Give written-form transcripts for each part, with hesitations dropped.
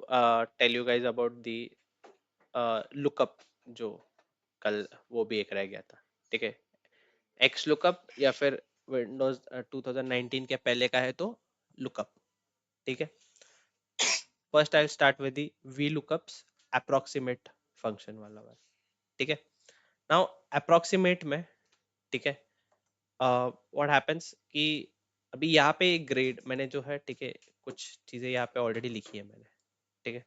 Tell you guys about the lookup, जो कल वो भी एक रह गया था। ठीक है, एक्स लुकअप या फिर विंडोज 2019 के पहले का है तो लुकअप। ठीक है, first I start with the V lookups, approximate function वाला वाला। ठीक है, नाउ अप्रोक्सीमेट में, ठीक है, व्हाट हैपेंस कि अभी यहाँ पे एक ग्रेड मैंने जो है, ठीक है, कुछ चीजें यहाँ पे ऑलरेडी लिखी है मैंने। ठीक है,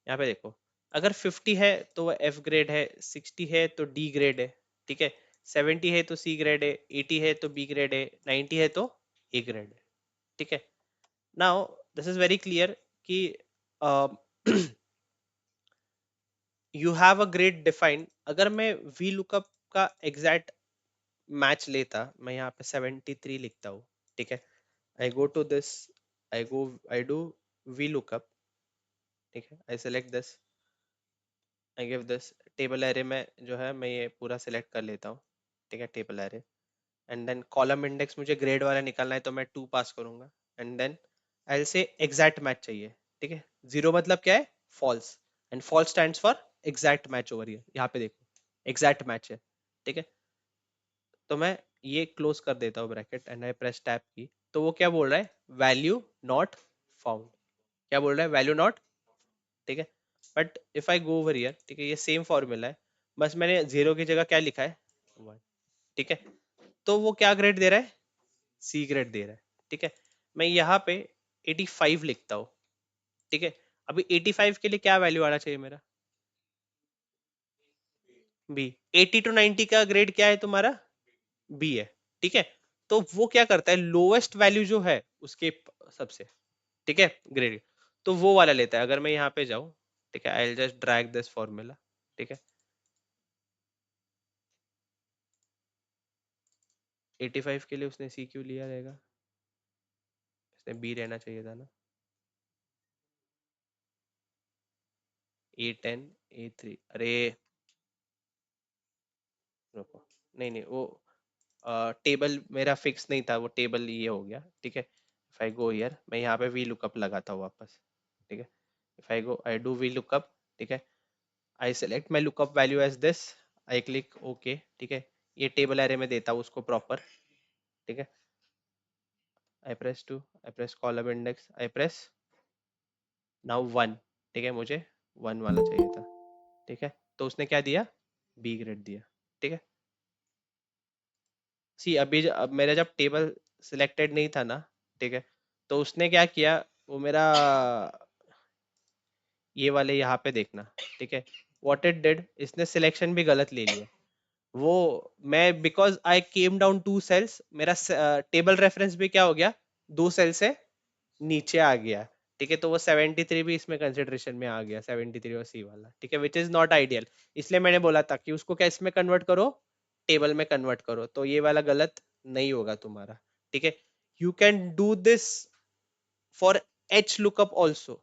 यहाँ पे देखो, अगर 50 है तो वो एफ ग्रेड है, 60 है तो डी ग्रेड है, ठीक है, 70 है तो सी ग्रेड है, 80 है तो बी ग्रेड है, 90 है तो ए ग्रेड है। ठीक है, now this is very clear कि you have a grade defined. अगर मैं वी लुकअप का एग्जैक्ट मैच लेता, मैं यहाँ पे 73 लिखता हूँ। ठीक है, I go to this, I do V lookup. ठीक है, I select this, I give this table array में जो है मैं ये पूरा सिलेक्ट कर लेता हूँ। ठीक है, table array, and then column index मुझे ग्रेड वाला निकालना है तो मैं 2 पास करूंगा, एंड देन आई से एग्जैक्ट मैच चाहिए। ठीक है, जीरो मतलब क्या है, false, and false stands for exact match over here. यहाँ पे देखो एग्जैक्ट मैच है। ठीक है, तो मैं ये क्लोज कर देता हूँ bracket and I press tab की, तो वो क्या बोल रहा है, वैल्यू नॉट फाउंड। क्या बोल रहा है, वैल्यू नॉट। ठीक है, but if I go over here, ठीक है, ये सेम फॉर्मूला है, बस मैंने जीरो की जगह क्या लिखा है, 1। ठीक है, तो वो क्या ग्रेड दे रहा है, सी ग्रेड दे रहा है। ठीक है, मैं यहाँ पे 85 लिखता हूँ। ठीक है, अभी 85 के लिए क्या वैल्यू आना चाहिए मेरा, बी। 80 टू 90 का ग्रेड क्या है तुम्हारा, बी है। ठीक है, तो वो क्या करता है, लोवेस्ट वैल्यू जो है उसके सबसे, ठीक है, ग्रेड, तो वो वाला लेता है। अगर मैं यहाँ पे जाऊँ, ठीक है, I will just drag this formula. ठीक है, 85 के लिए उसने सी क्यों लिया रहेगा, इसने बी रहना चाहिए था ना। A10 A3, अरे रुको, नहीं नहीं, वो टेबल मेरा फिक्स नहीं था, वो टेबल ये हो गया। ठीक है, इफ आई गो हियर, मैं यहाँ पे वी लुकअप लगाता हूँ वापस। ठीक है, if I go, I do V lookup. ठीक है, I select my lookup value as this, I click okay. ठीक है, ये टेबल एरे में देता हूँ उसको प्रॉपर। ठीक है, I press two, I press column index, I press now 1। ठीक है, मुझे 1 वाला चाहिए था। ठीक है, तो उसने क्या दिया, बी ग्रेड दिया। ठीक है, सी अभी अब मेरा जब टेबल सिलेक्टेड नहीं था ना, ठीक है, तो उसने क्या किया, वो मेरा ये वाले यहाँ पे देखना। ठीक है, व्हाट इट डिड, इसने सिलेक्शन भी गलत ले लिया। वो मैं because I came down 2 cells, मेरा टेबल रेफरेंस भी क्या हो गया, 2 सेल से नीचे आ गया। ठीक है, तो वो 73 भी इसमें कंसिडरेशन में आ गया, 73 और सी वाला। ठीक है, विच इज नॉट आइडियल। इसलिए मैंने बोला था कि उसको क्या इसमें कन्वर्ट करो, टेबल में कन्वर्ट करो, तो ये वाला गलत नहीं होगा तुम्हारा। ठीक है, you can do this for H lookup also.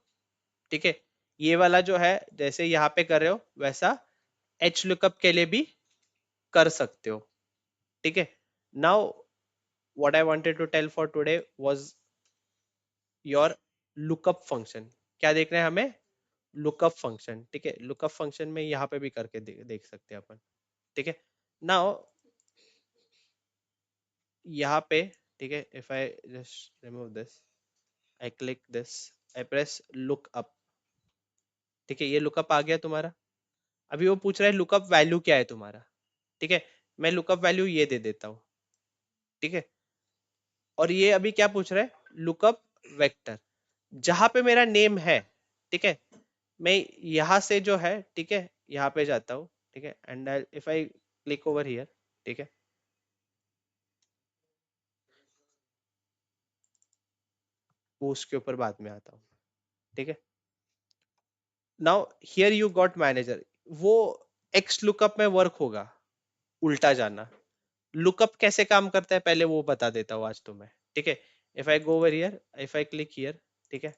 ठीक है, ये वाला जो है जैसे यहाँ पे कर रहे हो वैसा एच लुकअप के लिए भी कर सकते हो। ठीक है, now what I wanted to tell for today was your lookup function. क्या देखना है हमें, लुकअप फंक्शन। ठीक है, लुकअप फंक्शन में यहाँ पे भी करके देख सकते हैं अपन। ठीक है, नाउ यहाँ पे, ठीक है, if I just remove this, I click this, I press look up. ठीक है, ये लुकअप आ गया तुम्हारा। अभी वो पूछ रहा है लुकअप वैल्यू क्या है तुम्हारा। ठीक है, मैं लुकअप वैल्यू ये दे देता हूँ। ठीक है, और ये अभी क्या पूछ रहा है, लुकअप वेक्टर, जहां पे मेरा नेम है। ठीक है, मैं यहाँ से जो है, ठीक है, यहाँ पे जाता हूँ। ठीक है, and if I click over here, ठीक है, वो उसके ऊपर बाद में आता हूँ। ठीक है, now here you got manager, वो एक्स लुकअप में वर्क होगा, उल्टा जाना। लुकअप कैसे काम करता है पहले वो बता देता हूँ आज तुम्हें। ठीक है, if I go over here, if I click here, ठीक है,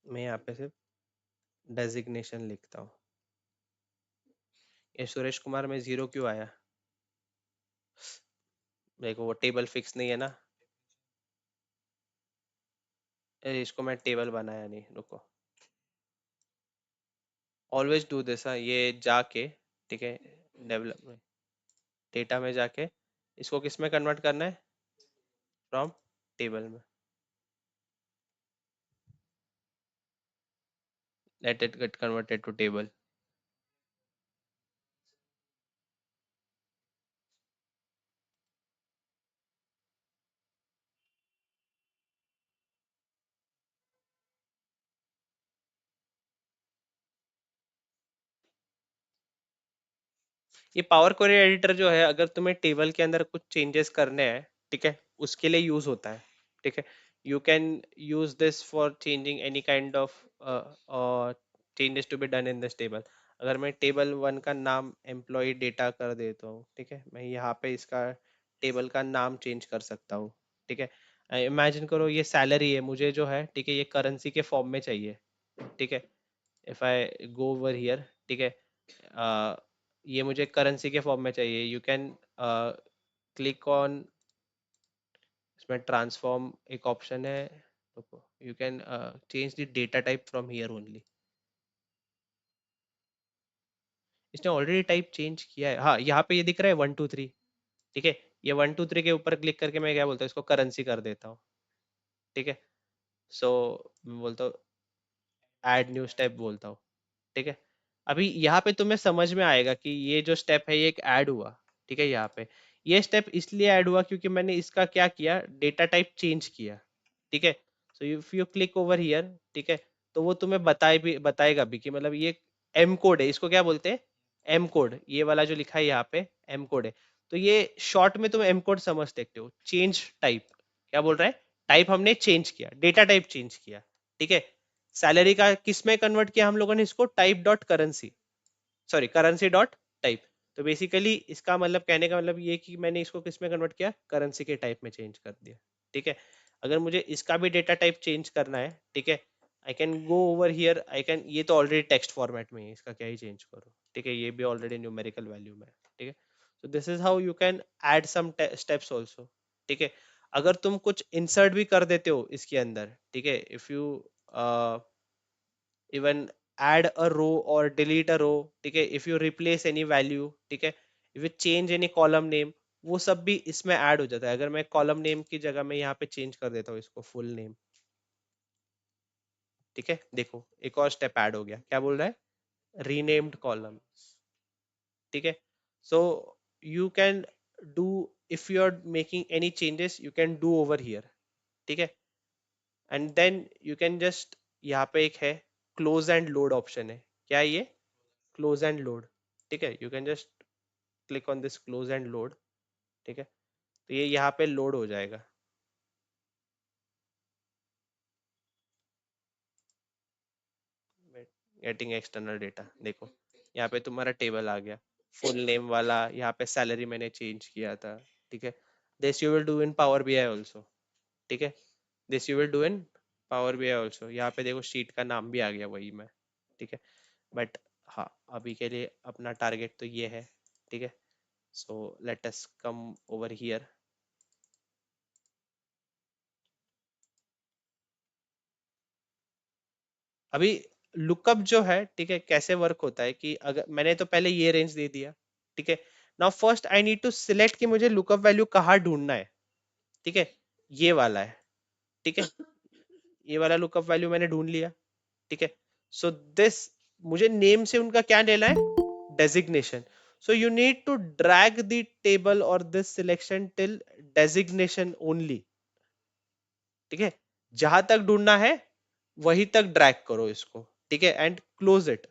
मैं यहाँ पे सिर्फ डेजिग्नेशन लिखता हूँ। ये सुरेश कुमार में जीरो क्यों आया, देखो वो टेबल फिक्स नहीं है ना। इसको मैं टेबल बनाया नहीं, रुको। ऑलवेज डू दिस, हाँ, ये जाके, ठीक है, डेवलपमेंट, डेटा में जाके इसको किस में कन्वर्ट करना है, फ्रॉम टेबल में, let it get converted to table. ये पावर क्वेरी एडिटर जो है, अगर तुम्हें टेबल के अंदर कुछ चेंजेस करने हैं, ठीक है, उसके लिए यूज होता है, ठीक है। You can use this for changing any kind of changes to be done in this table. अगर मैं टेबल वन का नाम एम्प्लॉय डेटा कर देता हूँ, ठीक है, मैं यहाँ पे इसका टेबल का नाम चेंज कर सकता हूँ, ठीक है। इमेजिन करो ये सैलरी है, मुझे जो है, ठीक है, ये करेंसी के फॉर्म में चाहिए, ठीक है। If I go over here, ठीक है, अ, ये मुझे करेंसी के फॉर्म में चाहिए। यू कैन क्लिक ऑन, इसमें ट्रांसफॉर्म एक ऑप्शन है, you can change the data type from here only. इसने ऑलरेडी टाइप चेंज किया है, हाँ, यहाँ पे ये दिख रहा है 1 2 3, ठीक है। ये 1 2 3 के ऊपर क्लिक करके मैं क्या बोलता हूँ, इसको करेंसी कर देता हूँ, ठीक है। सो मैं बोलता हूँ ऐड न्यू स्टेप बोलता हूँ, ठीक है। अभी यहाँ पे तुम्हें समझ में आएगा कि ये जो स्टेप है ये एक ऐड हुआ, ठीक है। यहाँ पे ये स्टेप इसलिए ऐड हुआ क्योंकि मैंने इसका क्या किया, डेटा टाइप चेंज किया, ठीक है। So if you click over here, ठीक है, तो वो तुम्हें बताएगा भी कि मतलब ये एम कोड है, इसको क्या बोलते हैं, एम कोड, ये वाला जो लिखा है यहाँ पे एम कोड है। तो ये शॉर्ट में तुम एम कोड समझ सकते हो, चेंज टाइप, क्या बोल रहा है, टाइप हमने चेंज किया, डेटा टाइप चेंज किया, ठीक है। सैलरी का किस में कन्वर्ट किया हम लोगों ने, इसको type dot currency, sorry, currency dot type. तो बेसिकली इसका मतलब, कहने का मतलब ये कि मैंने इसको किस में कन्वर्ट किया, करेंसी के टाइप में चेंज कर दिया, ठीक है। अगर मुझे इसका भी डेटा टाइप चेंज करना है, ठीक है, I can go over here, I can, ये तो ऑलरेडी टेक्स्ट फॉर्मेट में है, इसका क्या ही चेंज करो, ठीक है, ये भी ऑलरेडी न्यूमेरिकल वैल्यू में है, ठीक है। So this is how you can add some steps also, ठीक है। अगर तुम कुछ इंसर्ट भी कर देते हो इसके अंदर, ठीक है, if you even add a row or delete a row, ठीक है, if you replace any value, ठीक है, if you change any column name, वो सब भी इसमें ऐड हो जाता है। अगर मैं कॉलम नेम की जगह में यहाँ पे चेंज कर देता हूँ इसको फुल नेम, ठीक है, देखो एक और स्टेप ऐड हो गया, क्या बोल रहा है, रीनेम्ड कॉलम, ठीक है। So you can do, if you are making any changes you can do over here, ठीक है। And then you can just, यहाँ पे एक है क्लोज एंड लोड ऑप्शन है, क्या है ये, क्लोज एंड लोड, ठीक है। You can just click on this close and load, ठीक है, तो ये यहाँ पे लोड हो जाएगा। गेटिंग एक्सटर्नल डेटा, देखो यहाँ पे तुम्हारा टेबल आ गया, फुल नेम वाला, यहाँ पे सैलरी मैंने चेंज किया था, ठीक है। This you will do in power BI also, ठीक है, this you will do in power BI also. यहाँ पे देखो शीट का नाम भी आ गया वही में, ठीक है। बट हाँ, अभी के लिए अपना टारगेट तो ये है, ठीक है। So let us come over here. अभी लुकअप जो है, ठीक है, कैसे वर्क होता है कि अगर मैंने तो पहले ये रेंज दे दिया, ठीक है। Now first I need to select कि मुझे लुकअप वैल्यू कहाँ ढूंढना है, ठीक है, ये वाला है, ठीक है, ये वाला लुकअप वैल्यू मैंने ढूंढ लिया, ठीक है। सो दिस, मुझे नेम से उनका क्या लेना है, designation. So you need to drag the table और this selection till designation only, ठीक है। जहां तक ढूंढना है वहीं तक ड्रैग करो इसको, ठीक है, एंड क्लोज इट,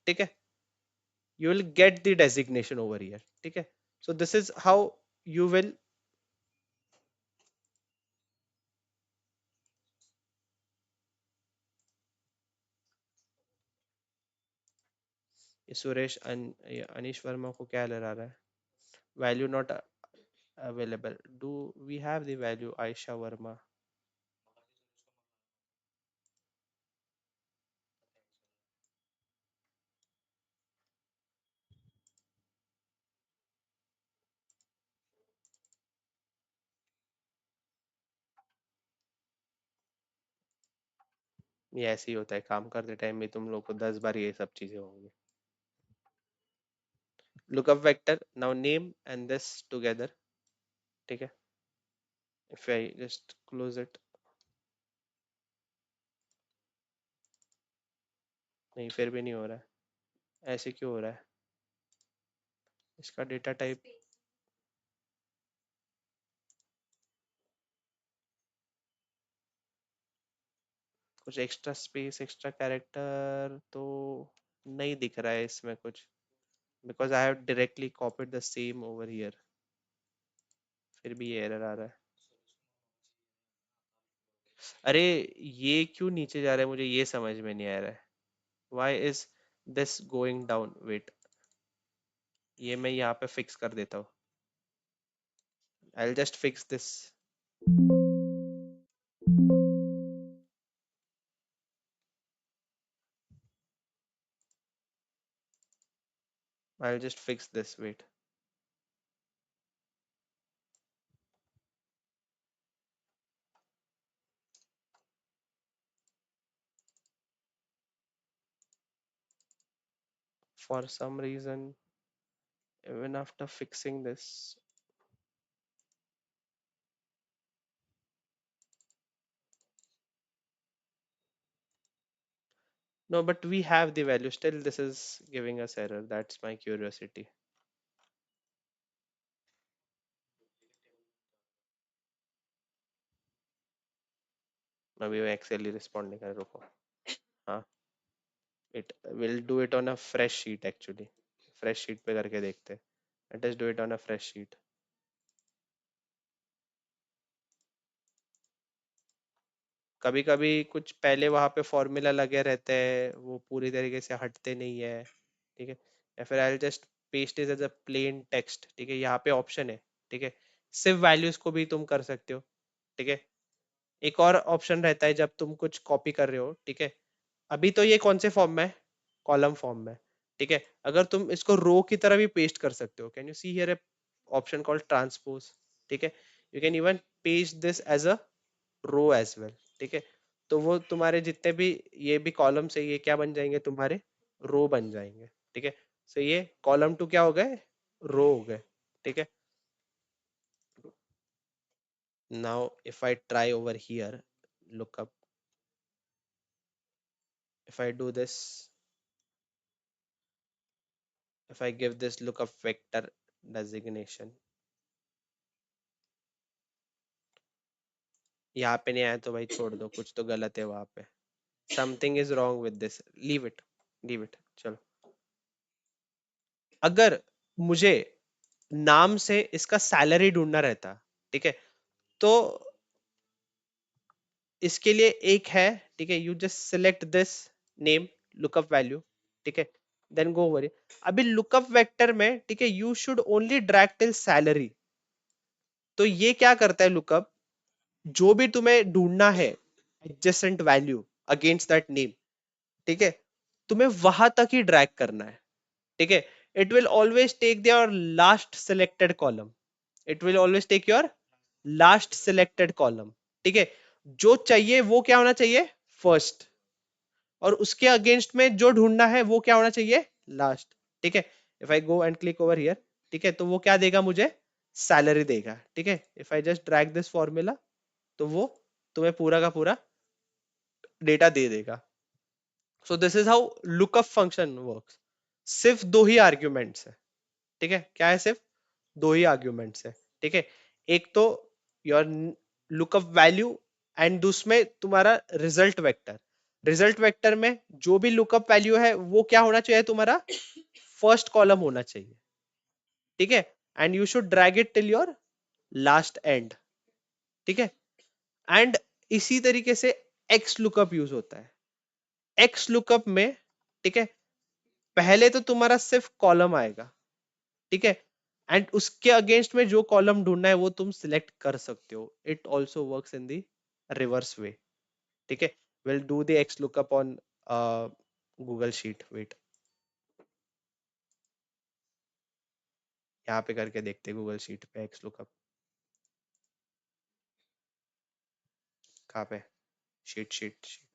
ठीक है। You will get the designation over here, ठीक है। So this is how you will, ये सुरेश ये अनीश वर्मा को क्या लगा रहा है, value not available, do we have the value Ayesha Verma. ये ऐसे ही होता है, काम करते टाइम भी तुम लोग को 10 बार ये सब चीजें होंगी. Lookup vector, now name and this together. ठीक है. If I just close it. नहीं, फिर भी नहीं हो रहा है. ऐसे क्यों हो रहा है? इसका डेटा टाइप. कुछ एक्स्ट्रा स्पेस, एक्स्ट्रा कैरेक्टर तो नहीं दिख रहा है इसमें कुछ. Because I have directly copied the same over here. फिर भी ये एरर आ रहा है. अरे, ये क्यों नीचे जा रहा है, मुझे ये समझ में नहीं आ रहा है. Why is this going down? Wait, ये मैं यहाँ पे फिक्स कर देता हूँ. I'll just fix this. I'll just fix this. Wait. For some reason, even after fixing this. No, but we have the value. Still, this is giving us error. That's my curiosity. अभी वो Excel ही respond नहीं कर रहा, रुको. हाँ. It will do it on a fresh sheet actually. Fresh sheet पे करके देखते हैं. Let us do it on a fresh sheet. कभी कभी कुछ पहले वहां पे फॉर्मूला लगे रहते हैं, वो पूरी तरीके से हटते नहीं है. ठीक है. या फिर I just paste it as a plain text. ठीक है, यहाँ पे ऑप्शन है. ठीक है. सिर्फ वैल्यूज को भी तुम कर सकते हो. ठीक है. एक और ऑप्शन रहता है जब तुम कुछ कॉपी कर रहे हो. ठीक है. अभी तो ये कौन से फॉर्म में है? कॉलम फॉर्म में. ठीक है. अगर तुम इसको रो की तरह भी पेस्ट कर सकते हो. Can you see here option called transpose. ठीक है. You can even paste this as a row as well. ठीक है. तो वो तुम्हारे जितने भी ये भी कॉलम से ये क्या बन जाएंगे, तुम्हारे रो बन जाएंगे. ठीक है. सो ये कॉलम टू क्या हो गए, रो हो गए. ठीक है. Now if I try over here, look up. if I do this if I give this lookup vector designation. यहाँ पे नहीं आया तो भाई छोड़ दो, कुछ तो गलत है वहां पे. Something is wrong with this. Leave it. चलो. अगर मुझे नाम से इसका सैलरी ढूंढना रहता. ठीक है. तो इसके लिए एक है. ठीक है. You just select this name, lookup value. ठीक है. Then go over. अभी लुकअप वेक्टर में, ठीक है, you should only drag till salary. तो ये क्या करता है लुकअप, जो भी तुम्हें ढूंढना है adjacent value against that name. ठीक है. तुम्हें वहां तक ही ड्रैग करना है. ठीक है. It will always take your last selected column. It will always take your last selected column. ठीक है. जो चाहिए वो क्या होना चाहिए, फर्स्ट. और उसके अगेंस्ट में जो ढूंढना है वो क्या होना चाहिए, लास्ट. ठीक है. If I go and click over here, ठीक है, तो वो क्या देगा मुझे, सैलरी देगा. ठीक है. If I just drag this formula, तो वो तुम्हें पूरा का पूरा डेटा दे देगा. So this is how lookup function works. सिर्फ दो ही आर्ग्यूमेंट्स है. ठीक है. क्या है, सिर्फ दो ही आर्ग्यूमेंट्स है. ठीक है. एक तो योर लुकअप वैल्यू, एंड दूसरे तुम्हारा रिजल्ट वेक्टर. रिजल्ट वेक्टर में जो भी लुकअप वैल्यू है वो क्या होना चाहिए, तुम्हारा फर्स्ट कॉलम होना चाहिए. ठीक है. And you should drag it till your last and. ठीक है. एंड इसी तरीके से एक्स लुकअप यूज होता है. एक्स लुकअप में, ठीक है, पहले तो तुम्हारा सिर्फ कॉलम आएगा. ठीक है. एंड उसके अगेंस्ट में जो कॉलम ढूंढना है वो तुम सिलेक्ट कर सकते हो. It also works in the reverse way. ठीक है. Will do the X lookup on Google sheet. Wait, यहाँ पे करके देखते गूगल शीट पे एक्स लुकअप. कहाँ पे, sheet sheet sheet.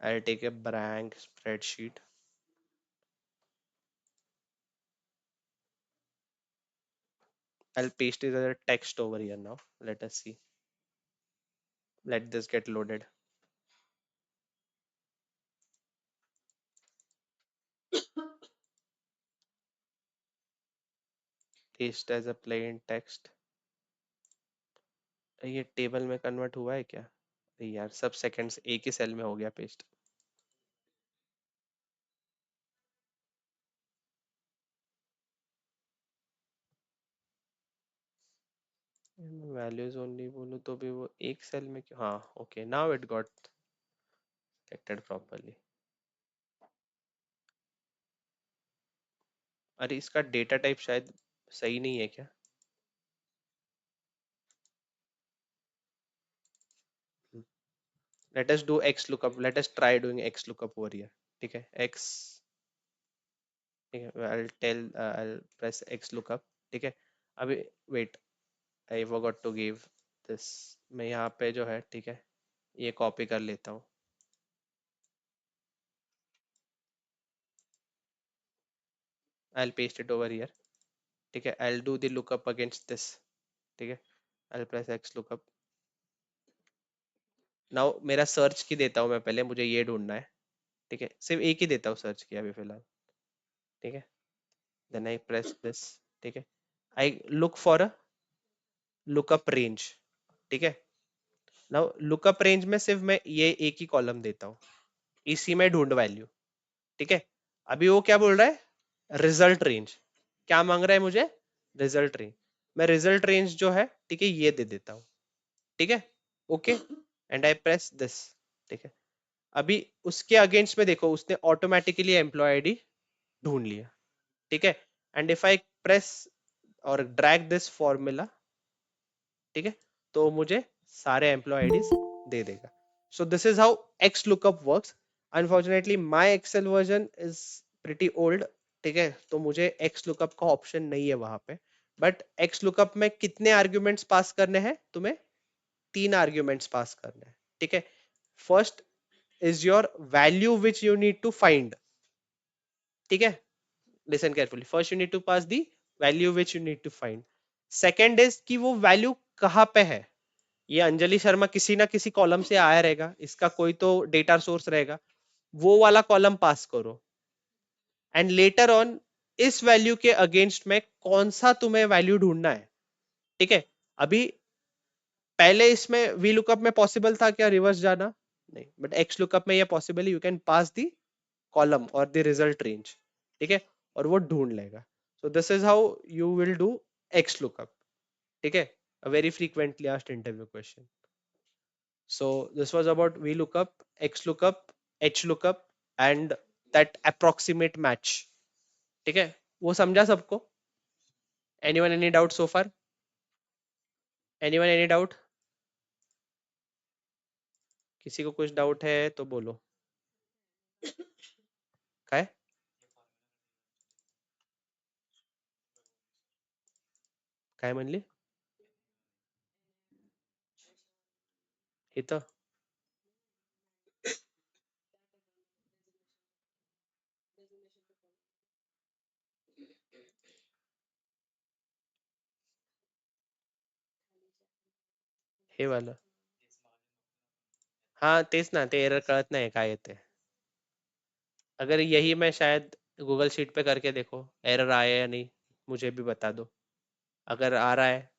I'll take a blank spreadsheet. I'll paste it as a text over here now. Let us see. Let this get loaded. Paste as a plain text. ये table में convert हुआ है क्या? अरे यार सब seconds एक ही cell में हो गया पेस्ट. वैल्यूज ओनली बोलूँ तो भी वो एक सेल में क्यों? हाँ okay, now it got selected properly. अरे इसका डेटा टाइप शायद सही नहीं है क्या? Let us do x lookup. Let us try doing x lookup over here. ठीक है एक्स. ठीक है I'll press x lookup. ठीक है अभी wait, I forgot to give this. मैं यहाँ पे जो है ठीक है ये कॉपी कर लेता हूँ. I'll paste it over here. ठीक है I'll do the lookup against this. ठीक है I'll press x lookup. Now मेरा सर्च की देता हूँ मैं पहले, मुझे ये ढूंढना है. ठीक है सिर्फ एक ही देता हूँ सर्च की अभी फिलहाल. ठीक है देन आई प्रेस दिस. ठीक है I look for a lookup range. ठीक है नाउ लुकअप रेंज में सिर्फ मैं ये एक ही कॉलम देता हूँ, इसी में ढूंढ वैल्यू. ठीक है अभी वो क्या बोल रहा है? Result range. क्या मांग रहा है मुझे? Result range. मैं रिजल्ट रेंज जो है ठीक है ये दे देता हूँ. ठीक है okay and I press this. ठीक है अभी उसके अगेंस्ट में देखो उसने ऑटोमेटिकली एम्प्लॉय आईडी ढूंढ लिया. ठीक है एंड इफ आई प्रेस और ड्रैग दिस फॉर्मूला. ठीक है तो मुझे सारे एम्प्लॉय आईडीज दे देगा. So this is how X lookup works. Unfortunately my Excel version is pretty old. ठीक है तो मुझे एक्स लुकअप का ऑप्शन नहीं है वहां पे. बट एक्स लुकअप में कितने आर्ग्यूमेंट्स पास करने हैं तुम्हें? 3 आर्ग्यूमेंट्स पास करने हैं. ठीक है first is your value which you need to find. ठीक है listen carefully. First you need to pass the value which you need to find. Second is कि वो वैल्यू कहाँ पे है. ये अंजलि शर्मा किसी ना किसी कॉलम से आया रहेगा, इसका कोई तो डेटा सोर्स रहेगा, वो वाला कॉलम पास करो. एंड लेटर ऑन इस वैल्यू के अगेंस्ट में कौन सा तुम्हें वैल्यू ढूंढना है. ठीक है अभी पहले इसमें वी लुकअप में पॉसिबल था क्या रिवर्स जाना? नहीं. बट एक्स लुकअप में ये पॉसिबल है. You can pass the column और द रिजल्ट रेंज. ठीक है और वो ढूंढ लेगा. सो this is how you will do x lookup. ठीक है a very frequently asked interview question. So this was about VLOOKUP, XLOOKUP, HLOOKUP and that approximate match. ठीक है वो समझा सबको? Anyone any doubt so far? Anyone any doubt? किसी को कुछ डाउट है तो बोलो. काय काय म्हणली? इथं हे वालं. हाँ तेच ना ते एरर कळत नाही काय येते. अगर यही मैं शायद गूगल शीट पे करके देखो एरर आया या नहीं, मुझे भी बता दो. अगर आ रहा है.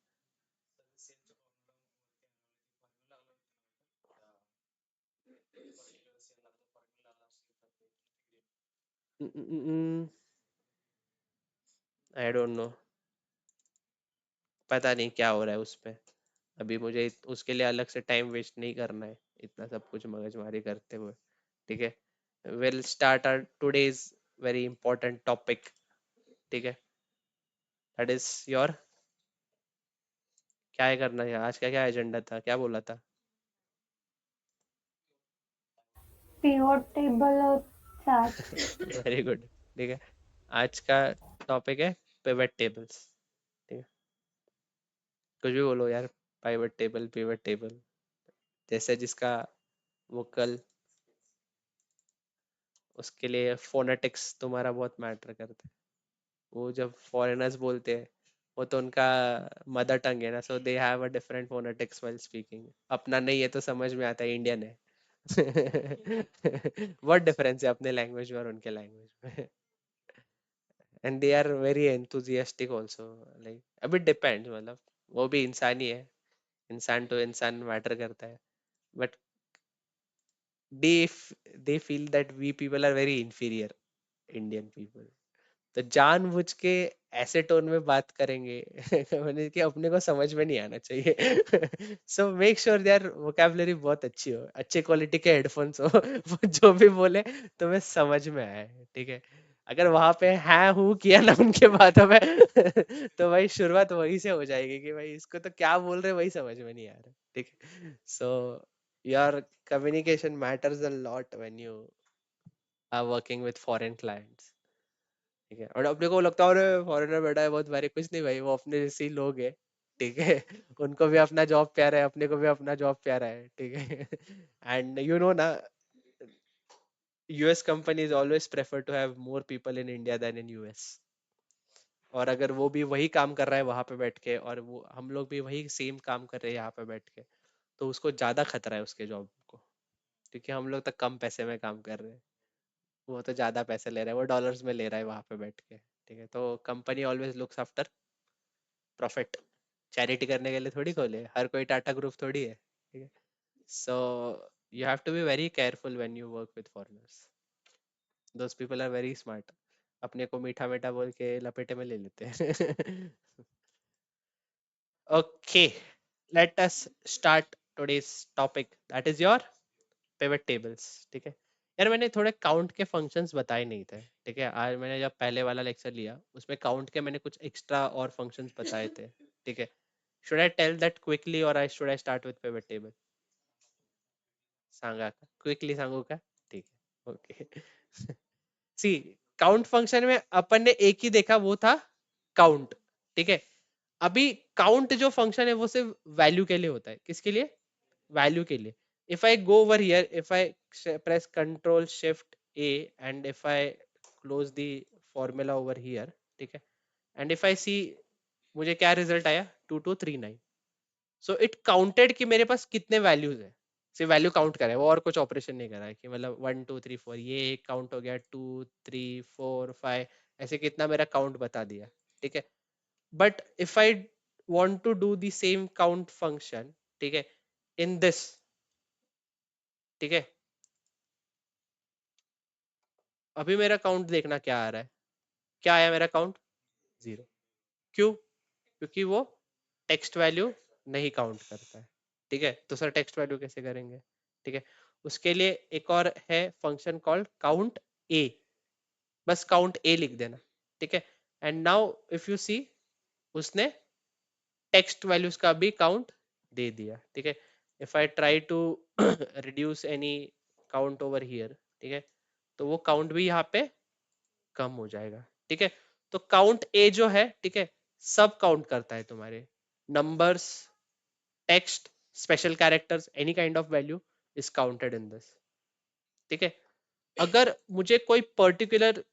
I don't know. पता नहीं क्या हो रहा है उस पे. अभी मुझे उसके लिए अलग से टाइम वेस्ट नहीं करना है इतना सब कुछ मगजमारी करते हुए. ठीक है will start our today's very important topic. ठीक है दैट इज योर. क्या है करना है आज का? क्या एजेंडा था? क्या बोला था? pivot table और chart. Very good. ठीक है आज का टॉपिक है पिवट टेबल्स. ठीक है कुछ भी बोलो यार. पिवट टेबल जैसे जिसका वो कल उसके लिए फोनेटिक्स तुम्हारा बहुत मैटर करता है। वो जब फॉरेनर्स बोलते हैं, वो तो उनका मदर टंग है ना, so they have a different phonetics while speaking. अपना नहीं है तो समझ में आता है इंडियन है। बहुत डिफरेंस है अपने लैंग्वेज में और उनके लैंग्वेज में। And they are very enthusiastic also, like अभी डिपेंड्स, मतलब वो भी इंसान ही है, इंसान टू इंसान मैटर करता है। But they they feel that we people are very inferior, Indian people. तो जानबूझ के ऐसे टोन में बात करेंगे मैंने कि अपने को समझ में नहीं आना चाहिए। So make sure their vocabulary बहुत अच्छी हो, अच्छे क्वालिटी के हेडफोन्स हो। वो जो भी बोले तुम्हें समझ में आए, ठीक है। अगर वहां पे है हूँ किया ना उनके बातों में तो भाई शुरुआत वहीं से हो जाएगी कि भाई इसको तो क्या बोल रहे वही समझ में नहीं आ रहा, ठीक है। So your communication matters a lot when you are working with foreign clients, ठीक है। और अपने को लगता है अरे फॉरेनर बैठा है बहुत भारी, कुछ नहीं भाई, वो अपने जैसे ही लोग हैं, ठीक है। उनको भी अपना जॉब प्यारा है, अपने को भी अपना जॉब प्यारा है, ठीक है। एंड यू नो ना, US companies always prefer to have more people in India than in US. और अगर वो भी वही काम कर रहा है वहां पे बैठ के, और वो हम लोग भी वही सेम काम कर रहे हैं यहाँ पे बैठ के, तो उसको ज्यादा खतरा है उसके जॉब को, क्योंकि हम लोग तो कम पैसे में काम कर रहे हैं, वो तो ज्यादा पैसे ले रहा है, वो डॉलर्स में ले रहा है वहां पे बैठ के, ठीक है। तो company always looks after profit. Charity करने के लिए थोड़ी खोले, हर कोई टाटा ग्रुप थोड़ी है, ठीक है। So you have to be very careful when you work with foreigners, those people are very smart. अपने को मीठा मीठा बोल के लपेटे में ले लेते हैं। Okay, let us start today's topic, that is your pivot tables, ठीक है। यार मैंने थोड़े काउंट के फंक्शंस बताए नहीं थे, ठीक है। आज मैंने जब पहले वाला लेक्चर लिया उसमें काउंट के मैंने कुछ एक्स्ट्रा और फंक्शंस बताए थे, ठीक है। Should I tell that quickly और I should I start with pivot table? सांगा का क्विकली सांगू का? ठीक है, ओके। सी, काउंट फंक्शन में अपन ने एक ही देखा, वो था काउंट, ठीक है। अभी काउंट जो फंक्शन है वो सिर्फ वैल्यू के लिए होता है, किसके लिए? वैल्यू के लिए। If I go over here, if I press control shift A, and if I close the formula over here, ठीक है, एंड इफ आई सी, मुझे क्या रिजल्ट आया? 2239। सो इट काउंटेड कि मेरे पास कितने वैल्यूज है, सिर्फ वैल्यू काउंट करा है वो, और कुछ ऑपरेशन नहीं करा है कि मतलब 1 2 3 4 ये एक काउंट हो गया, 2 3 4 5, ऐसे कितना मेरा काउंट बता दिया, ठीक है। But if I want to do the same count function, ठीक है, in this, ठीक है, अभी मेरा काउंट देखना क्या आ रहा है, क्या आया मेरा काउंट? 0। क्यों? क्योंकि वो टेक्स्ट वैल्यू नहीं काउंट करता है, ठीक है। तो सर टेक्स्ट वैल्यू कैसे करेंगे, ठीक है। उसके लिए एक और है फंक्शन कॉल्ड काउंट ए, बस काउंट ए लिख देना, ठीक है। And now if you see, उसने टेक्स्ट वैल्यूज का भी काउंट दे दिया, ठीक है। If I try to reduce any count over here, ठीक है, तो वो काउंट भी यहाँ पे कम हो जाएगा, ठीक है। तो काउंट ए जो है, ठीक है, सब काउंट करता है तुम्हारे numbers, text, special characters, any kind of value is counted in this, ठीक है। अगर मुझे कोई पर्टिकुलर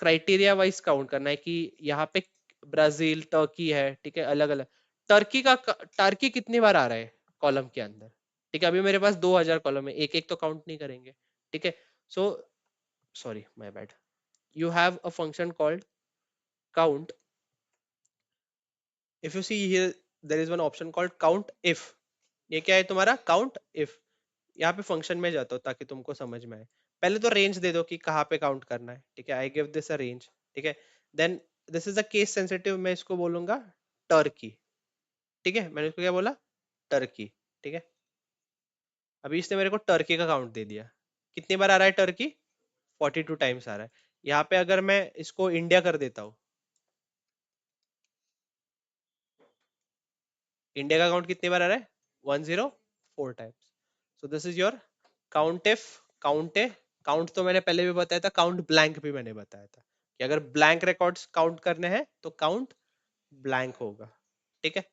क्राइटेरिया वाइज काउंट करना है कि यहाँ पे ब्राजील, टर्की है, ठीक है, अलग अलग, टर्की कितनी बार आ रहा है कॉलम के अंदर, ठीक है। अभी मेरे पास 2000 कॉलम है, एक एक तो काउंट नहीं करेंगे, ठीक है। So sorry, my bad, you have a function called count. If you see here, there is one option called count if. ये क्या है तुम्हारा? Count if. यहाँ पे फंक्शन में जाता हो ताकि तुमको समझ में आए। पहले तो रेंज दे दो कि कहाँ पे काउंट करना है, ठीक है। I give this a range, ठीक है। Then this is a case sensitive, मैं इसको बोलूंगा टर्की, ठीक है। मैंने इसको क्या बोला? टर्की, ठीक है। अभी इसने मेरे को टर्की का काउंट दे दिया, कितनी बार आ रहा है टर्की? 42 टाइम्स आ रहा है। यहाँ पे अगर मैं इसको इंडिया कर देता हूँ, इंडिया का काउंट कितनी बार आ रहा है? 104 times. So this is your count if. Count है, काउंट तो मैंने पहले भी बताया था, काउंट ब्लैंक भी मैंने बताया था कि अगर ब्लैंक रिकॉर्ड्स काउंट करने हैं तो काउंट ब्लैंक होगा, ठीक है।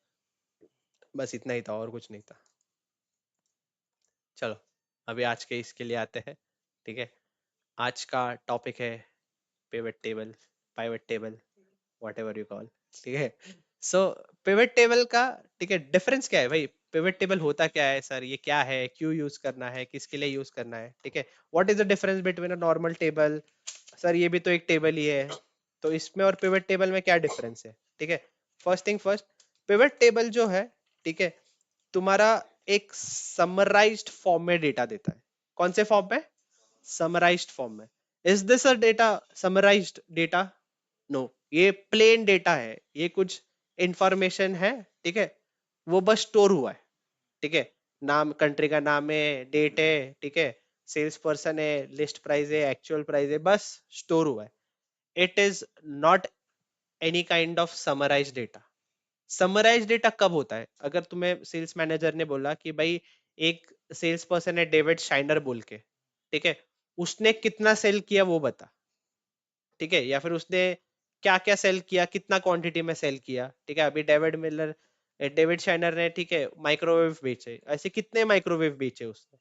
बस इतना ही था, और कुछ नहीं था। चलो, अभी आज के इसके लिए आते हैं, ठीक है। आज का टॉपिक है pivot table, pivot table, what ever you call. ठीक है। सो पिवट टेबल का, ठीक है, डिफरेंस क्या है भाई? पिवट टेबल होता क्या है सर, ये क्या है, क्यों यूज करना है, किसके लिए यूज करना है? ठीक है। What is the difference between a normal table? Sir ये भी तो एक टेबल ही है। तो इसमें और पिवट टेबल में क्या डिफरेंस है? ठीक है। First thing first, pivot table जो है, ठीक है, तुम्हारा एक समराइज्ड फॉर्म में डेटा देता है। कौन से फॉर्म में? समराइज्ड फॉर्म में। Is this a data summarised data? No, ये प्लेन डेटा है, ये कुछ इंफॉर्मेशन है, ठीक है, वो बस स्टोर हुआ है। ठीक है। नाम, कंट्री का नाम है, डेट है, ठीक है, सेल्स पर्सन है, लिस्ट प्राइस है, एक्चुअल प्राइस है, बस स्टोर हुआ है। It is not any kind of summarise data. Summarise data कब होता है? अगर तुम्हें सेल्स मैनेजर ने बोला कि भाई एक सेल्स पर्सन है डेविड शाइनर बोल के, ठीक है, उसने कितना सेल किया वो बता। ठीक है। या फिर उसने क्या क्या सेल किया, कितना क्वांटिटी में सेल किया। ठीक है। अभी डेविड शाइनर ने, ठीक है, माइक्रोवेव बेचे, ऐसे कितने माइक्रोवेव बेचे उसने?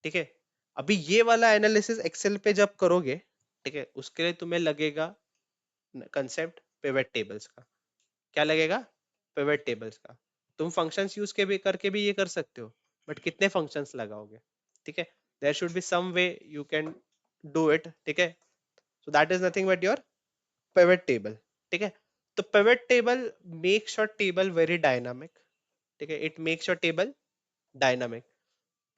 ठीक है। अभी ये वाला एनालिसिस एक्सेल पे जब करोगे, ठीक है, उसके लिए तुम्हें लगेगा कंसेप्ट पिवट टेबल्स का। क्या लगेगा? पिवट टेबल्स का। तुम फंक्शंस यूज के भी करके भी ये कर सकते हो, बट कितने फंक्शंस लगाओगे? ठीक है। There should be some way you can do it. ठीक है। So that is nothing but your pivot table. ठीक है। तो pivot table makes your table very dynamic. ठीक है। It makes your table dynamic.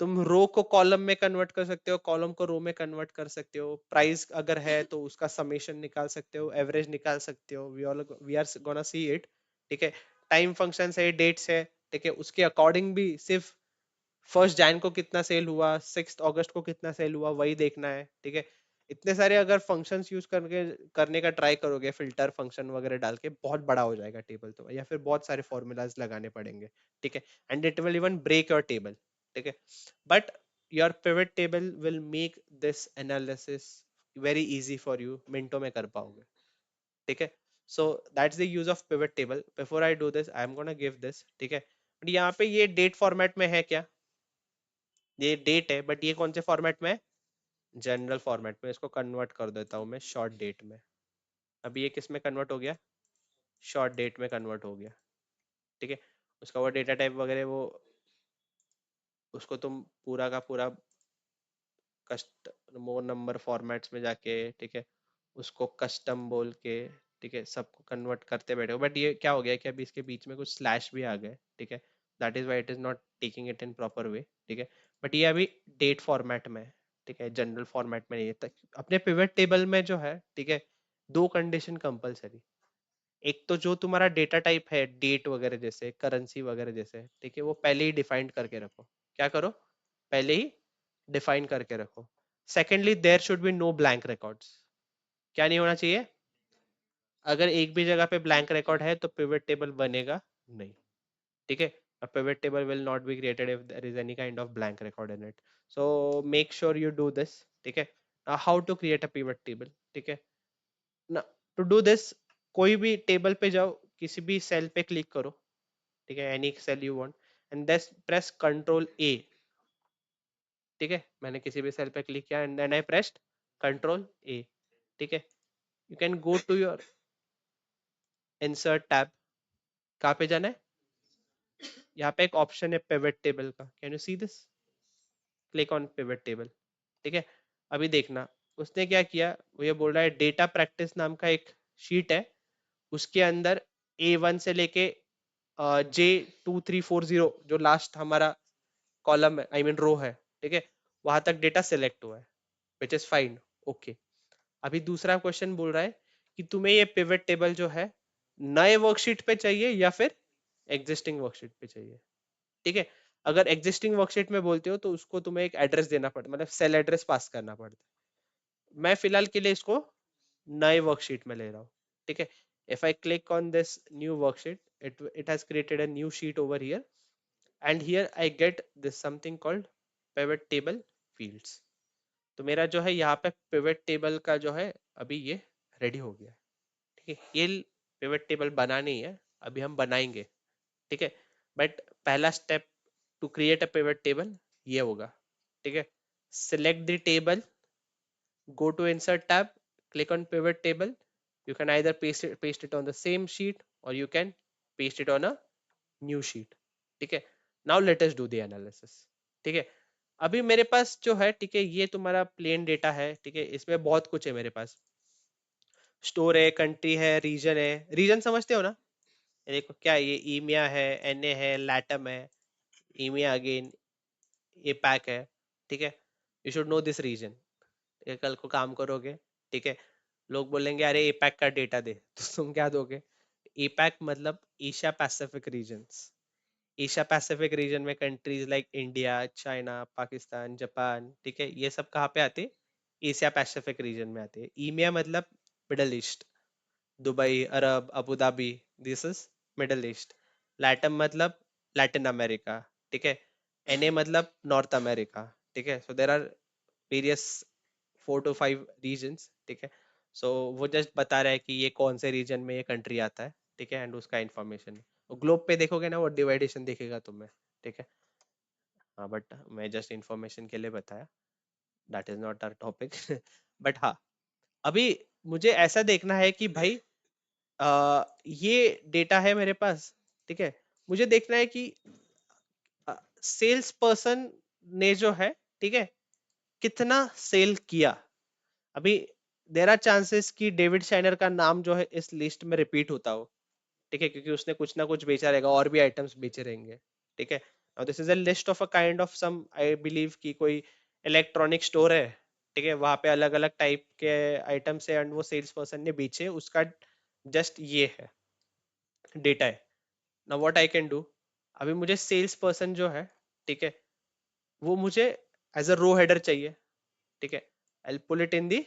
तुम रो को कॉलम में कन्वर्ट कर सकते हो, कॉलम को रो में कन्वर्ट कर सकते हो, प्राइस अगर है तो उसका समेशन निकाल सकते हो, एवरेज निकाल सकते हो। We are gonna see it. ठीक है। टाइम फंक्शन है, डेट्स है, ठीक है, उसके अकॉर्डिंग भी सिर्फ 1 जैन को कितना सेल हुआ, 6 अगस्त को कितना सेल हुआ, वही देखना है। ठीक है। इतने सारे अगर फंक्शंस यूज करके करने का ट्राई करोगे, फिल्टर फंक्शन वगैरह डाल के, बहुत बड़ा हो जाएगा टेबल तो, या फिर बहुत सारे फॉर्मूलाज लगाने पड़ेंगे। ठीक है। And it will even break your table. ठीक है। But your pivot table will make this analysis very easy for you, मिनटों में कर पाओगे। ठीक है। So that's the use of pivot table. Before I do this, I am gonna give this. ठीक है। बट यहाँ पे ये डेट फॉर्मेट में है क्या? ये डेट है, बट ये कौन से फॉर्मेट में है? जनरल फॉर्मेट में। इसको कन्वर्ट कर देता हूँ मैं शॉर्ट डेट में। अभी ये किस में कन्वर्ट हो गया? शॉर्ट डेट में कन्वर्ट हो गया। ठीक है। उसका वो डेटा टाइप वगैरह वो, उसको तुम पूरा का पूरा कस्ट मोर नंबर फॉर्मेट्स में जाके, ठीक है, उसको कस्टम बोल के, ठीक है, सबको कन्वर्ट करते बैठे हो। बट ये क्या हो गया कि अभी इसके बीच में कुछ स्लैश भी आ गए। ठीक है। That is why it is not taking it in proper way. ठीक है। बट ये अभी डेट फॉर्मेट में है। ठीक है। जनरल फॉर्मेट में नहीं है। अपने पिवट टेबल में जो है, ठीक है, दो कंडीशन कंपलसरी। एक तो जो तुम्हारा डेटा टाइप है, डेट वगैरह जैसे, करेंसी वगैरह जैसे, ठीक है, वो पहले ही डिफाइंड करके रखो। क्या करो? पहले ही डिफाइन करके रखो। Secondly, there should be no blank records. क्या नहीं होना चाहिए? अगर एक भी जगह पे ब्लैंक रिकॉर्ड है तो पिवट टेबल बनेगा नहीं। ठीक है। A pivot table will not be created if there is any kind of blank record in it. So make sure you do this. ठीक है। Now how to create a pivot table? ठीक है ना? To do this, कोई भी table पे जाओ, किसी भी सेल पे क्लिक करो। ठीक है। Any cell you want, and then press control A. ठीक है। मैंने किसी भी सेल पे क्लिक किया and then I pressed control A. ठीक है। You can go to your insert tab. कहाँ पे जाना है? यहाँ पे एक ऑप्शन है पिवट टेबल का, can you see this? Click on pivot table. ठीक है। अभी देखना उसने क्या किया। वो ये बोल रहा है डेटा प्रैक्टिस नाम का एक शीट है, उसके अंदर A1 से लेके J2340 जो लास्ट हमारा कॉलम है, आई मीन रो है, ठीक है, वहां तक डेटा सिलेक्ट हुआ है, विच इज फाइन। ओके। अभी दूसरा क्वेश्चन बोल रहा है कि तुम्हें ये पिवट टेबल जो है नए वर्कशीट पे चाहिए या फिर एग्जिस्टिंग वर्कशीट पे चाहिए। ठीक है। अगर एग्जिस्टिंग वर्कशीट में बोलते हो तो उसको तुम्हें एक एड्रेस देना पड़ता, मतलब सेल एड्रेस पास करना पड़ता है। मैं फिलहाल के लिए इसको नए वर्कशीट में ले रहा हूँ। ठीक है। if I click on this new worksheet, it has created a new sheet over here, and here I get this something called pivot table fields. तो मेरा जो है यहाँ पे पिवट टेबल का जो है अभी ये रेडी हो गया। ठीक है। ये पिवट टेबल बना नहीं है, अभी हम बनाएंगे। ठीक है। बट पहला step to create a pivot table ये होगा। ठीक है। Select the table go to insert tab, click on pivot table. You can either paste it on the same sheet or you can paste it on a new sheet. ठीक है. Now let us do the analysis. ठीक है. अभी मेरे पास जो है, ठीक है, ये तुम्हारा प्लेन डेटा है. ठीक है, इसमें बहुत कुछ है मेरे पास. स्टोर है, कंट्री है, रीजन है. रीजन समझते हो ना? ये देखो क्या है, ये ईमिया है, एनए है, लैटम है, ईमिया अगेन, ये पैक है. ठीक है. You should know this region. कल को काम करोगे, ठीक है, लोग बोलेंगे अरे एपैक का डेटा दे, तो तुम क्या दोगे? एपैक मतलब Asia Pacific regions. Asia Pacific region में countries like India, China, Pakistan, Japan, ठीक है, ये सब कहाँ पे आते हैं? एशिया पैसिफिक रीजन में आते हैं. ईमिया मतलब Middle East, Dubai, Arab, Abu Dhabi, this is Middle East. LATAM मतलब लैटिन अमेरिका. ठीक है. एनए मतलब नॉर्थ अमेरिका. ठीक है. So there are various 4 to 5 regions. ठीक है. सो वो जस्ट बता रहा है कि ये कौन से रीजन में ये कंट्री आता है. ठीक है. एंड उसका इंफॉर्मेशन ग्लोब पे देखोगे ना, वो डिवाइडेशन दिखेगा तुम्हें. ठीक है. हाँ, बट मैं जस्ट इंफॉर्मेशन के लिए बताया. That is not our topic. But हाँ, अभी मुझे ऐसा देखना है कि भाई ये डेटा है मेरे पास. ठीक है. मुझे देखना है कि सेल्स पर्सन ने जो है, ठीक है, कितना सेल किया. अभी देर आर चांसेस कि डेविड शाइनर का नाम जो है इस लिस्ट में रिपीट होता हो. ठीक है, क्योंकि उसने कुछ ना कुछ बेचा रहेगा, और भी आइटम्स बेचे रहेंगे. ठीक है. Now this is a list of a kind of some, I believe कि कोई इलेक्ट्रॉनिक स्टोर है. ठीक है, वहां पे अलग अलग टाइप के आइटम्स है एंड वो सेल्स पर्सन ने बेचे, उसका जस्ट ये है डेटा है. Now what I can do, अभी मुझे सेल्स पर्सन जो है, ठीक है, वो मुझे एज अ रो हेडर चाहिए. ठीक है. I pull it in the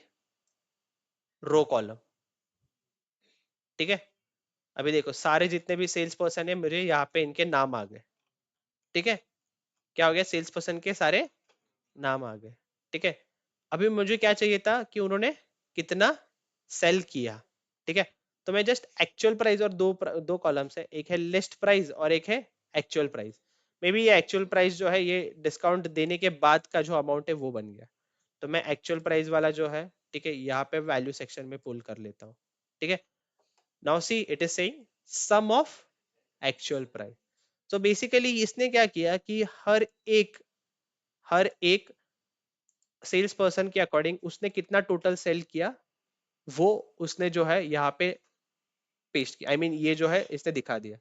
row column. ठीक है. अभी देखो सारे जितने भी सेल्स पर्सन है, मुझे यहाँ पे इनके नाम आ गए. ठीक है. क्या हो गया, सेल्स पर्सन के सारे नाम आ गए. ठीक है. अभी मुझे क्या चाहिए था कि उन्होंने कितना सेल किया. ठीक है. तो मैं जस्ट एक्चुअल प्राइस, और दो कॉलम्स है, एक है लिस्ट प्राइस और एक है एक्चुअल प्राइस. मे बी ये एक्चुअल प्राइस जो है, ये डिस्काउंट देने के बाद का जो अमाउंट है वो बन गया. तो मैं एक्चुअल प्राइस वाला जो है, ठीक है, यहाँ पे वैल्यू सेक्शन में पुल कर लेता हूँ. ठीक है. Now see it is saying some of actual price. तो बेसिकली इसने क्या किया कि हर एक सेल्स पर्सन के अकॉर्डिंग उसने कितना टोटल सेल किया, वो उसने जो है यहाँ पे पेस्ट किया. आई मीन ये जो है इसने दिखा दिया.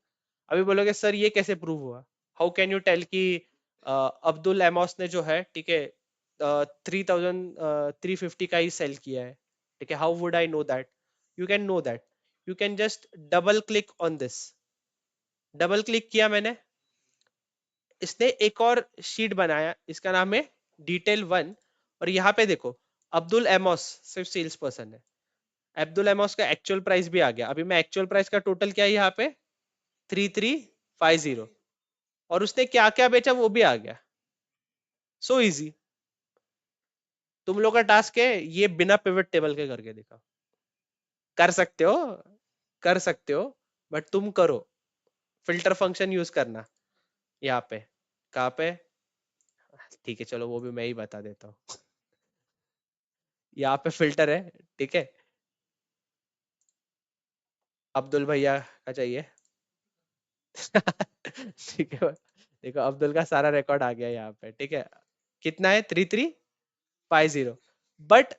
अभी बोलोगे सर ये कैसे प्रूव हुआ? हाउ कैन यू टेल कि अब्दुल एमोस ने जो है, ठीक है, 3,350 का ही सेल किया है. ठीक है. How would I know that? You can know that. You can just double click on this. Double click किया मैंने, इसने एक और शीट बनाया, इसका नाम है डिटेल 1. और यहाँ पे देखो, अब्दुल एमोस सिर्फ सेल्स पर्सन है. अब्दुल एमोस का एक्चुअल प्राइस भी आ गया. अभी मैं एक्चुअल प्राइस का टोटल क्या है यहाँ पे, 3350. और उसने क्या क्या बेचा वो भी आ गया. So easy. तुम लोग का टास्क है ये बिना पिवट टेबल के करके दिखाओ. कर सकते हो, कर सकते हो, बट तुम करो. फिल्टर फंक्शन यूज करना यहाँ पे. कहाँ पे? ठीक है, चलो वो भी मैं ही बता देता हूँ. यहाँ पे फिल्टर है. ठीक है. अब्दुल भैया का चाहिए. ठीक है. देखो अब्दुल का सारा रिकॉर्ड आ गया यहाँ पे. ठीक है. कितना है? 3350. बट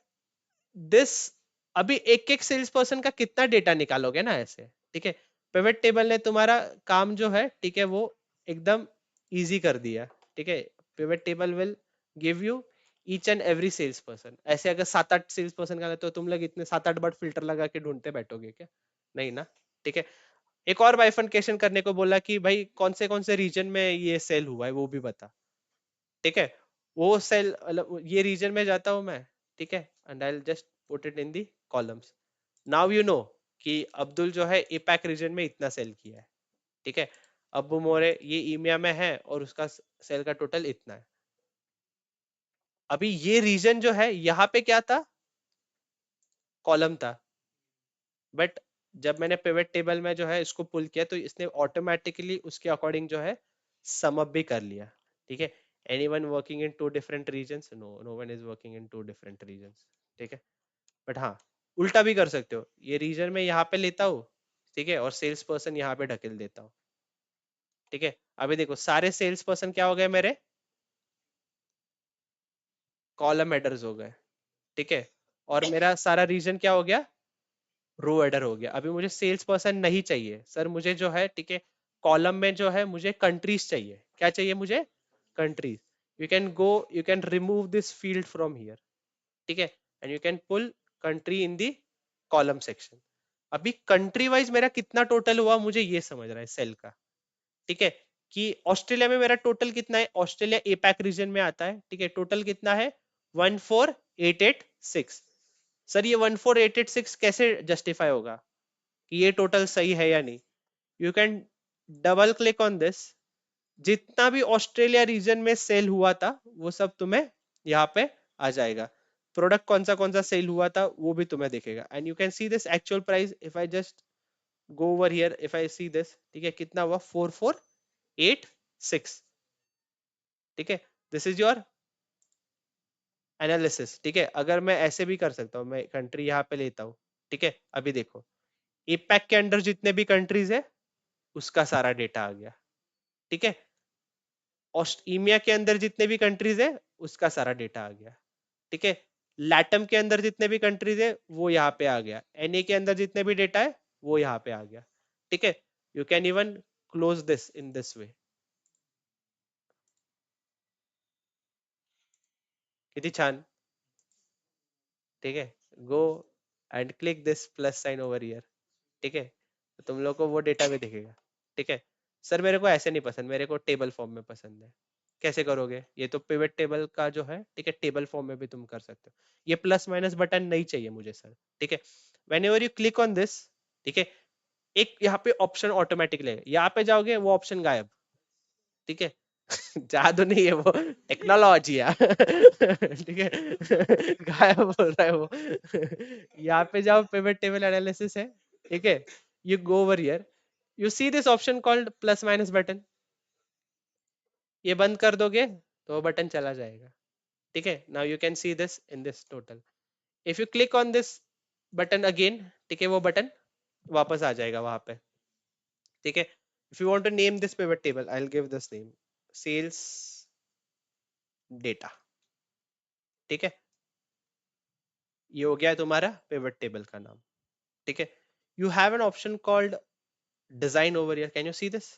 दिस, अभी एक एक सेल्स पर्सन का कितना डेटा निकालोगे ना ऐसे. ठीक है. पिवट टेबल ने तुम्हारा काम जो है, ठीक है, वो एकदम इजी कर दिया. ठीक है. Pivot table will give you each and every sales person. ऐसे अगर 7-8 सेल्स पर्सन का है, तो तुम लोग इतने 7-8 बार फिल्टर लगा के ढूंढते बैठोगे क्या? नहीं ना. ठीक है. एक और बाइफर्केशन करने को बोला कि भाई कौन से रीजन में ये सेल हुआ है वो भी बता. ठीक है. वो सेल मतलब ये रीजन में जाता हूं मैं. ठीक है. And I just put it in the columns. Now you know कि अब्दुल जो है एपैक रीजन में इतना सेल किया है. ठीक है. अब्बू मोरे ये ईमिया में है और उसका सेल का टोटल इतना है. अभी ये रीजन जो है यहाँ पे क्या था? कॉलम था. बट जब मैंने पिवट टेबल में जो है इसको पुल किया, तो इसने ऑटोमेटिकली उसके अकॉर्डिंग जो है सम अप भी कर लिया. ठीक है. Anyone working in two different regions? No, no one is working in two different regions. ठीक है। बट हाँ, उल्टा भी कर सकते हो, ये रीजन मैं यहाँ पे लेता हूँ, ठीक है, और सेल्स पर्सन यहाँ पे ढकेल देता हूँ। ठीक है, अभी देखो सारे सेल्स पर्सन क्या हो गए मेरे, कॉलम हेडर्स हो गए। ठीक है, और मेरा सारा रीजन क्या हो गया, रो हेडर हो गया। अभी मुझे सेल्स पर्सन नहीं चाहिए सर, मुझे जो है, ठीक है, कॉलम में जो है मुझे कंट्रीज चाहिए। क्या चाहिए मुझे, countries. You can go, you can remove this field from here, ठीक है, and you can pull country in the column section. अभी कंट्री वाइज मेरा कितना टोटल हुआ मुझे ये समझ रहा है सेल का। ठीक है, कि ऑस्ट्रेलिया में मेरा टोटल कितना है, ऑस्ट्रेलिया एपैक रीजन में आता है, ठीक है, टोटल कितना है, 14886। सर ये 14886 कैसे जस्टिफाई होगा कि ये टोटल सही है या नहीं। You can double click on this, जितना भी ऑस्ट्रेलिया रीजन में सेल हुआ था वो सब तुम्हें यहाँ पे आ जाएगा। प्रोडक्ट कौन सा सेल हुआ था वो भी तुम्हें दिखेगा, and you can see this actual price. If I just go over here, if I see this, ठीक है, कितना हुआ, 4486। ठीक है, दिस इज योर एनालिसिस। ठीक है, अगर मैं ऐसे भी कर सकता हूँ, मैं कंट्री यहाँ पे लेता हूँ। ठीक है, अभी देखो एपैक के अंडर जितने भी कंट्रीज है उसका सारा डेटा आ गया। ठीक है, ईमिया के अंदर जितने भी कंट्रीज है उसका सारा डेटा आ गया। ठीक है, लैटम के अंदर जितने भी कंट्रीज है वो यहाँ पे आ गया, एनए के अंदर जितने भी डेटा है वो यहाँ पे आ गया। ठीक है, you can even close this in this way. किती छान। ठीक है, go and click this plus sine over here. ठीक है, तो तुम लोग को वो डेटा भी दिखेगा। ठीक है, सर मेरे को ऐसे नहीं पसंद, मेरे को टेबल फॉर्म में पसंद है। कैसे करोगे, ये तो पिवट टेबल का जो है, ठीक है, टेबल फॉर्म में भी तुम कर सकते हो। ये प्लस माइनस बटन नहीं चाहिए मुझे सर। ठीक है, when ever you click on this, ठीक है, एक यहाँ पे ऑप्शन ऑटोमेटिक लगेगा, यहाँ पे जाओगे वो ऑप्शन गायब। ठीक है, जादू नहीं है, वो टेक्नोलॉजी है। ठीक है, गायब बोल रहा है वो। यहाँ पे जाओ, पिवट टेबल एनालिसिस है। ठीक है, you go over here, you see this option called plus minus button. ये बंद कर दोगे तो वो बटन चला जाएगा। ठीक है, now you can see this in this total. If you click on this button again, ठीक है, वो बटन वापस आ जाएगा वहां पे। ठीक है, if you want to name this pivot table, I will give this name, sales data. ठीक है, ये हो गया तुम्हारा पिवट टेबल का नाम। ठीक है, you have an option called design over here, can you see this.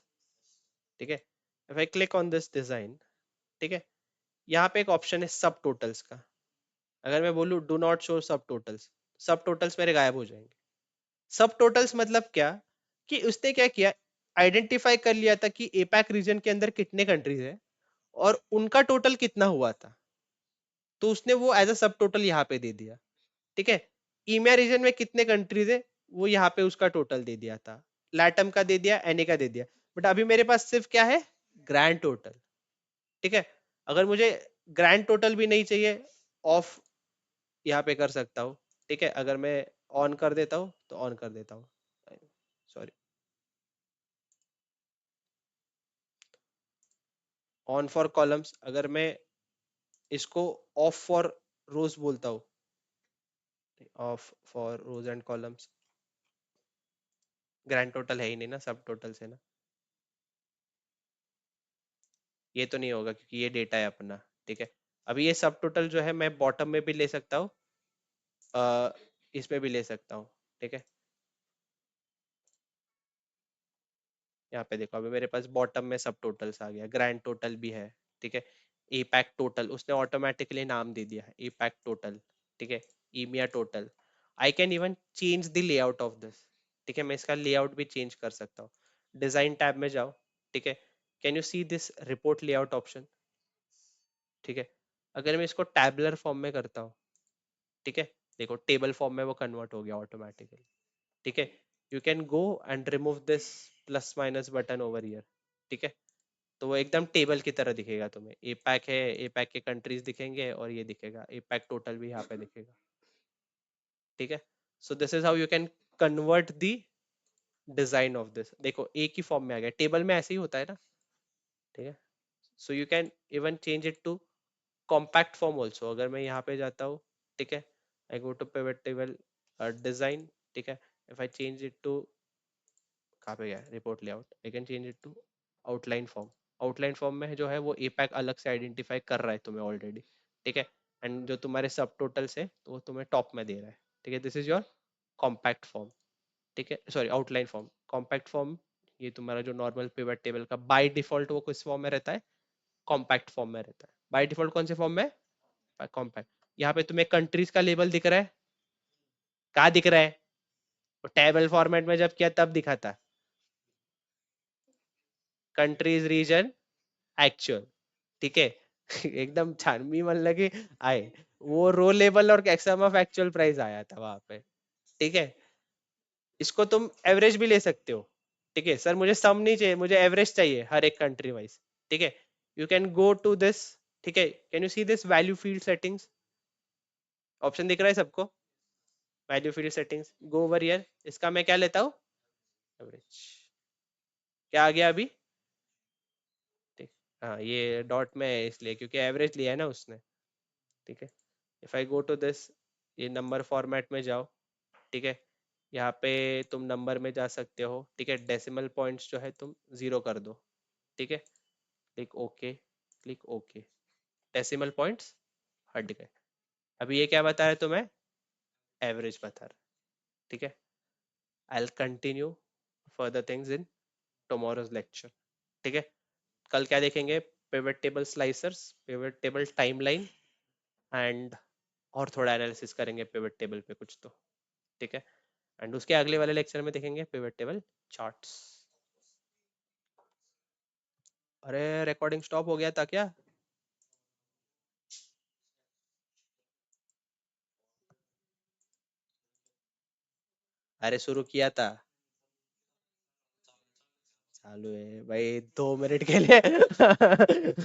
ठीक है, if I click on this design, ठीक है, यहाँ पे एक ऑप्शन है सब टोटल्स का। अगर मैं बोलूँ डू नॉट शो सब टोटल्स, सब टोटल्स मेरे गायब हो जाएंगे। सब टोटल्स मतलब क्या, कि उसने क्या किया, आइडेंटिफाई कर लिया था कि एपैक रीजन के अंदर कितने कंट्रीज है और उनका टोटल कितना हुआ था, तो उसने वो एज अ सब टोटल यहाँ पे दे दिया। ठीक है, ईमिया रीजन में कितने कंट्रीज है वो यहाँ पे उसका टोटल दे दिया था, लैटम का दे दिया, एनए का दे दिया। बट अभी मेरे पास सिर्फ क्या है, ग्रैंड टोटल। ठीक है, अगर मुझे ग्रैंड टोटल भी नहीं चाहिए, ऑफ यहाँ पे कर सकता हूँ। ठीक है, अगर मैं ऑन कर देता हूँ तो ऑन कर देता हूँ, सॉरी, ऑन फॉर कॉलम्स। अगर मैं इसको ऑफ फॉर रोज बोलता हूँ, of for rows and columns, grand total है ही नहीं ना, सब टोटल से ना, ये तो नहीं होगा क्योंकि ये डेटा है अपना। ठीक है, अभी ये सब टोटल जो है मैं बॉटम में भी ले सकता हूँ, इसमें भी ले सकता हूँ। ठीक है, यहाँ पे देखो, अभी मेरे पास बॉटम में सब टोटल्स आ गया, ग्रैंड टोटल भी है। ठीक है, ए पैक टोटल उसने ऑटोमेटिकली नाम दे दिया है, ए पैक टोटल। ठीक है, EMEA total. I can even change the layout of this. ठीक है, मैं इसका लेआउट भी चेंज कर सकता हूँ। डिजाइन टैब में जाओ। ठीक है, can you see this report layout option. ठीक है, अगर मैं इसको टैबुलर फॉर्म में करता हूँ, ठीक है, देखो टेबल फॉर्म में वो कन्वर्ट हो गया ऑटोमेटिकली। ठीक है, you can go and remove this plus minus button over here. ठीक है, तो वो एकदम टेबल की तरह दिखेगा तुम्हें, ए पैक है, ए पैक के कंट्रीज दिखेंगे और ये दिखेगा, ए पैक टोटल भी यहाँ पे दिखेगा। ठीक है, so this is how you can convert the design of this. देखो एक ही फॉर्म में आ गया, टेबल में ऐसे ही होता है ना। ठीक है, so you can even change it to compact form also. अगर मैं यहाँ पे जाता हूँ, ठीक है, I go to pivot table design, ठीक है। If I change it to, कहाँ पे गया report layout, I can change it to outline form. Outline form में जो है वो एपैक अलग से आइडेंटिफाई कर रहा है तुम्हें ऑलरेडी, ठीक है। एंड जो तुम्हारे सब टोटल्स है तो वो तुम्हें टॉप में दे रहा है, ठीक है। This is your compact form, ठीक है, sorry outline form. Compact form ये तुम्हारा जो नॉर्मल पिवट टेबल का बाय डिफॉल्ट वो किस फॉर्म में रहता है, कॉम्पैक्ट फॉर्म में रहता है। बाय डिफॉल्ट कौन से फॉर्म में, कॉम्पैक्ट। यहाँ पे तुम्हें कंट्रीज का लेबल दिख रहा है, कहाँ दिख रहा है, टेबल फॉर्मेट में जब किया तब दिखा था, कंट्रीज रीजन एक्चुअल, ठीक है। एकदम छान, मी म्हणलं की आहे, वो रो लेबल और सम ऑफ एक्चुअल प्राइस आया था वहां पे, ठीक है। इसको तुम एवरेज भी ले सकते हो, ठीक है। सर मुझे सम नहीं चाहिए, मुझे एवरेज चाहिए हर एक कंट्री वाइज, ठीक है। You can go to this, ठीक है। Can you see this value field settings, option दिख रहा है सबको, value field settings, go over here. इसका मैं क्या लेता हूँ, एवरेज। क्या आ गया अभी, ठीक। हाँ ये डॉट में है इसलिए क्योंकि एवरेज लिया है ना उसने, ठीक है। If I go to this, ये नंबर फॉर्मेट में जाओ, ठीक है। यहाँ पे तुम नंबर में जा सकते हो, ठीक है। डेसिमल पॉइंट्स जो है तुम जीरो कर दो, ठीक है। Click okay, click okay, decimal points हट गए। अभी ये क्या बता रहे तुम्हें, एवरेज बता रहा है, ठीक है। I will continue further things in tomorrow's lecture, ठीक है। कल क्या देखेंगे, pivot table slicers, pivot table timeline, and और थोड़ा एनालिसिस करेंगे पिवट टेबल पे कुछ तो, ठीक है। एंड उसके अगले वाले लेक्चर में देखेंगे पिवट टेबल चार्ट्स। अरे रिकॉर्डिंग स्टॉप हो गया था क्या, अरे शुरू किया था, चालू है भाई 2 मिनट के लिए।